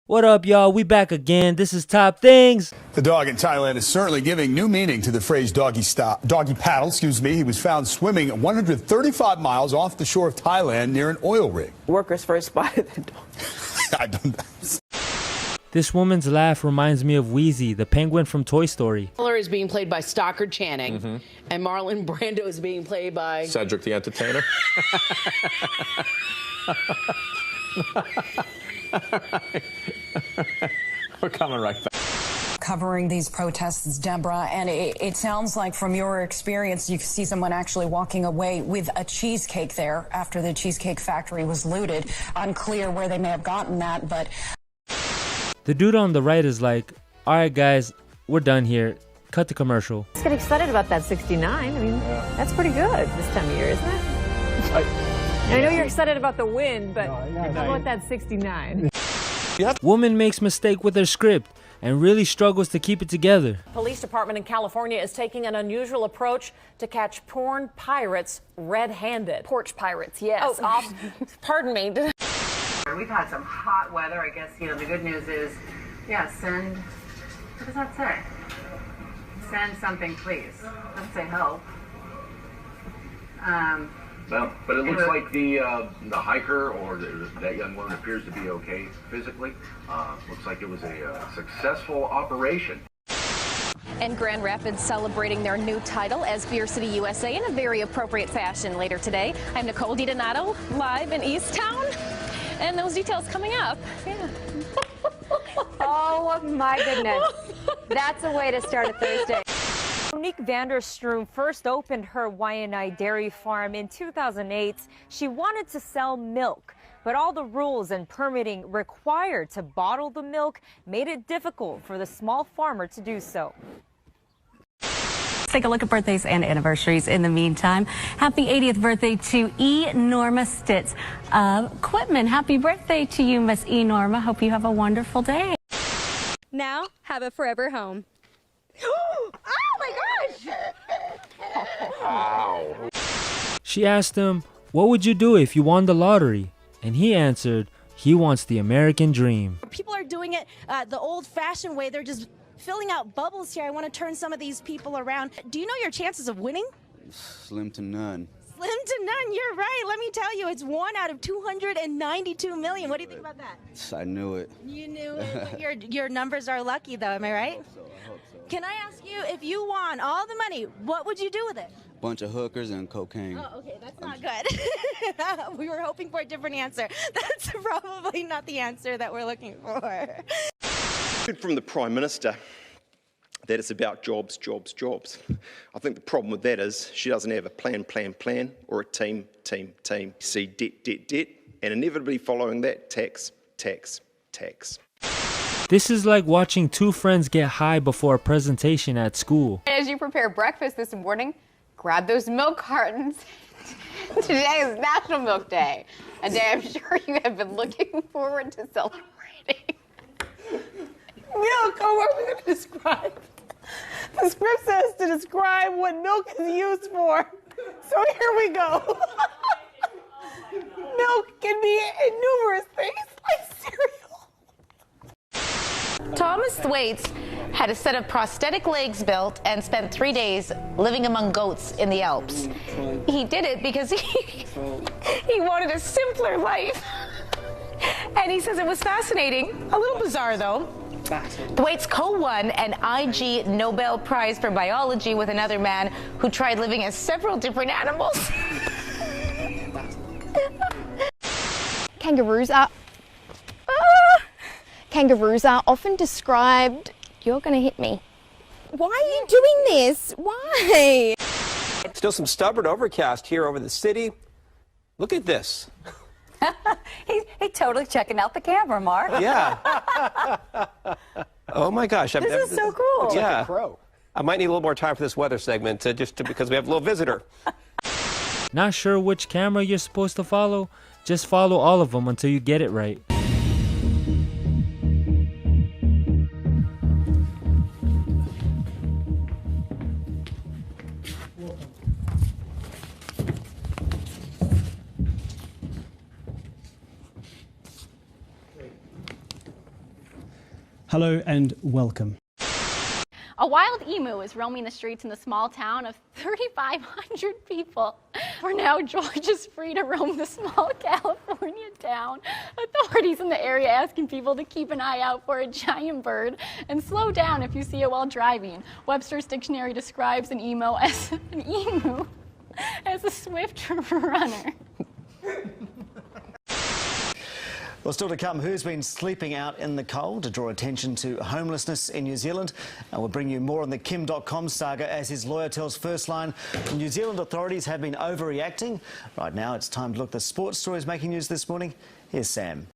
What up, y'all? We back again. This is Top Things. The dog in Thailand is certainly giving new meaning to the phrase doggy paddle, He was found swimming 135 miles off the shore of Thailand near an oil rig. Workers first spotted the dog. I don't know. This woman's laugh reminds me of Wheezy, the penguin from Toy Story. Miller is being played by Stockard Channing, and Marlon Brando is being played by Cedric the Entertainer. We're coming right back. Covering these protests, Deborah, and it sounds like from your experience, you see someone actually walking away with a cheesecake there after the Cheesecake Factory was looted. Unclear where they may have gotten that, but... The dude on the right is like, all right, guys, we're done here. Cut the commercial. Let's get excited about that 69. I mean, that's pretty good this time of year, isn't it? I know you're excited about the win, but how about that 69? Woman makes mistake with her script and really struggles to keep it together. Police department in California is taking an unusual approach to catch porn pirates red-handed. Porch pirates, yes. Oh, pardon me. We've had some hot weather. I guess, the good news is, send, what does that say? Send something, please. Doesn't say help. Well, but it looks like the hiker or that young woman appears to be okay physically. Looks like it was a successful operation. And Grand Rapids celebrating their new title as Beer City, USA in a very appropriate fashion later today. I'm Nicole DiDonato, live in Easttown. And those details coming up. Yeah. Oh my goodness. That's a way to start a Thursday. Monique Vanderstrom first opened her Waianae dairy farm in 2008. She wanted to sell milk, but all the rules and permitting required to bottle the milk made it difficult for the small farmer to do so. Let's take a look at birthdays and anniversaries in the meantime. Happy 80th birthday to E. Norma Stitz of Quitman. Happy birthday to you, Miss E. Norma. Hope you have a wonderful day. Now, have a forever home. Oh my gosh! Wow. She asked him, what would you do if you won the lottery? And he answered, he wants the American dream. People are doing it the old-fashioned way. They're just filling out bubbles here. I want to turn some of these people around. Do you know your chances of winning? Slim to none. Slim to none, you're right. Let me tell you, it's 1 out of 292 million. What do you think about that? I knew it. You knew it. Your numbers are lucky, though. Am I right? I hope so. Can I ask you, if you won all the money, what would you do with it? Bunch of hookers and cocaine. Oh, okay, that's not good. We were hoping for a different answer. That's probably not the answer that we're looking for. From the Prime Minister that it's about jobs, jobs, jobs. I think the problem with that is she doesn't have a plan, or a team. See debt, and inevitably following that, tax. This is like watching two friends get high before a presentation at school. As you prepare breakfast this morning, grab those milk cartons. Today is National Milk Day, a day I'm sure you have been looking forward to celebrating. Milk, what are we going to describe? The script says to describe what milk is used for. So here we go. Milk can be in numerous things, like cereal. Thomas Thwaites had a set of prosthetic legs built and spent 3 days living among goats in the Alps. He did it because he wanted a simpler life. And he says it was fascinating, a little bizarre though. Thwaites co-won an IG Nobel Prize for Biology with another man who tried living as several different animals. Kangaroos are often described. You're gonna hit me. Why are you doing this? Why? Still some stubborn overcast here over the city. Look at this. He's totally checking out the camera, Mark. Yeah. Oh my gosh. This is so cool. Yeah. Like a crow. I might need a little more time for this weather segment because we have a little visitor. Not sure which camera you're supposed to follow? Just follow all of them until you get it right. Hello and welcome. A wild emu is roaming the streets in the small town of 3,500 people. For now, George is free to roam the small California town. Authorities in the area asking people to keep an eye out for a giant bird and slow down if you see it while driving. Webster's dictionary describes an emu as a swift runner. Well, still to come, who's been sleeping out in the cold to draw attention to homelessness in New Zealand? And we'll bring you more on the Kim.com saga as his lawyer tells First Line New Zealand authorities have been overreacting. Right now, it's time to look at the sports stories making news this morning. Here's Sam.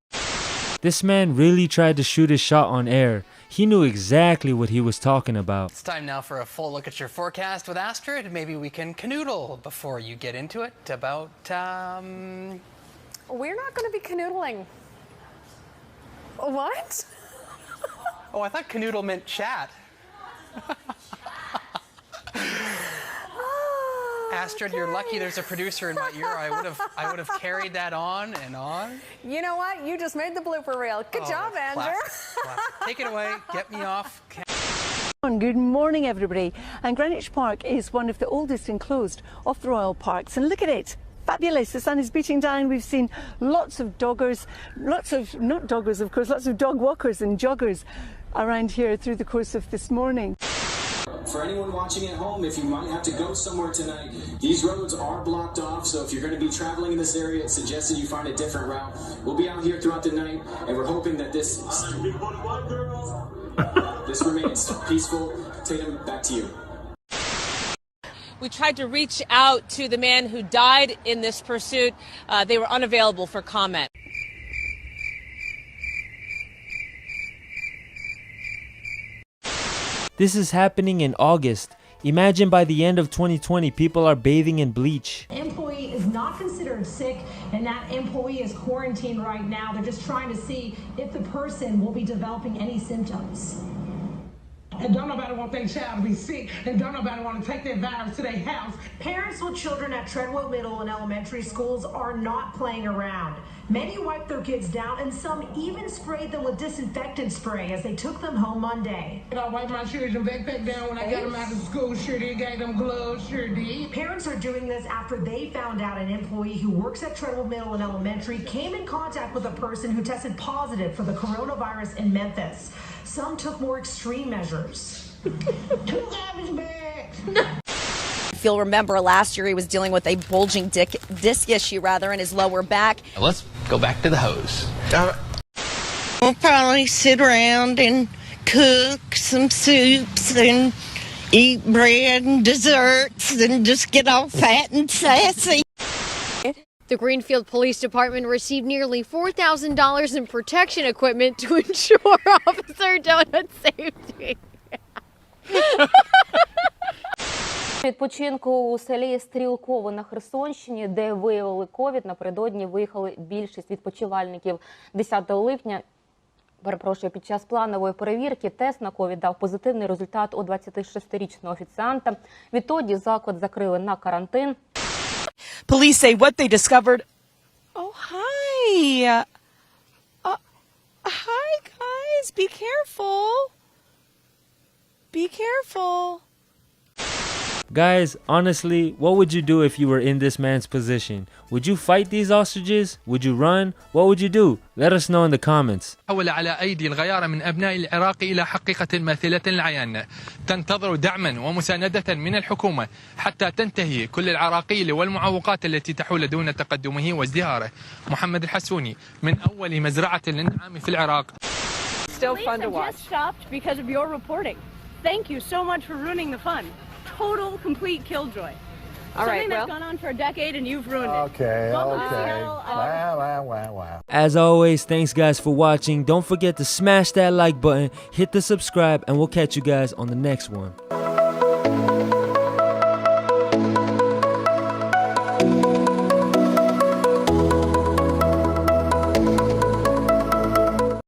This man really tried to shoot his shot on air. He knew exactly what he was talking about. It's time now for a full look at your forecast with Astrid. Maybe we can canoodle before you get into it about, We're not going to be canoodling. What? Oh, I thought canoodle meant chat. Astrid, you're lucky there's a producer in my ear. I would have carried that on and on. You know what? You just made the blooper reel. Good job, Andrew. Classic. Take it away. Get me off. Good morning, everybody. And Greenwich Park is one of the oldest enclosed of the Royal Parks. And look at it. Fabulous. The sun is beating down. We've seen lots of doggers, not doggers, of course, lots of dog walkers and joggers around here through the course of this morning. For anyone watching at home, if you might have to go somewhere tonight, these roads are blocked off, so if you're going to be traveling in this area, it's suggested you find a different route. We'll be out here throughout the night, and we're hoping that this remains peaceful. Tatum, back to you. We tried to reach out to the man who died in this pursuit. They were unavailable for comment. This is happening in August. Imagine by the end of 2020, people are bathing in bleach. Employee is not considered sick, and that employee is quarantined right now. They're just trying to see if the person will be developing any symptoms. And don't nobody want their child to be sick, and don't nobody want to take their virus to their house. Parents with children at Treadwell Middle and elementary schools are not playing around. Many wiped their kids down, and some even sprayed them with disinfectant spray as they took them home Monday. I wiped my children's backpack down when I got them out of school. Sure did. Gave them gloves. Sure did. Parents are doing this after they found out an employee who works at Treadwell Middle and Elementary came in contact with a person who tested positive for the coronavirus in Memphis. Some took more extreme measures. 2 garbage bags. If you'll remember, last year he was dealing with a bulging disc issue in his lower back. Let's go back to the hose. We'll probably sit around and cook some soups and eat bread and desserts and just get all fat and sassy. The Greenfield Police Department received nearly $4,000 in protection equipment to ensure Officer Donut's safety. Відпочинку у селі Стрілково на Херсонщині, де виявили ковід, напередодні виїхали більшість відпочивальників. 10 липня, під час планової перевірки тест на ковід дав позитивний результат у 26-річного офіціанта. Відтоді заклад закрили на карантин. Police say what they discovered. Oh, hi. Hi, guys. Be careful. Be careful. Guys, honestly, what would you do if you were in this man's position? Would you fight these ostriches? Would you run? What would you do? Let us know in the comments. حول على أيدي الغيار من أبناء العراق إلى حقيقة ماثلة العيان. تنتظر دعما ومساندة من الحكومة حتى تنتهي كل العراقيل والمعوقات التي تحول دون تقدمه وازدهاره. محمد الحسوني من أول مزرعة للنعام في العراق. Still fun to watch. Just stopped because of your reporting. Thank you so much for ruining the fun. Total, complete killjoy. All right, Something that's gone on for a decade and you've ruined it. Okay. Wow. As always, thanks guys for watching. Don't forget to smash that like button, hit the subscribe, and we'll catch you guys on the next one.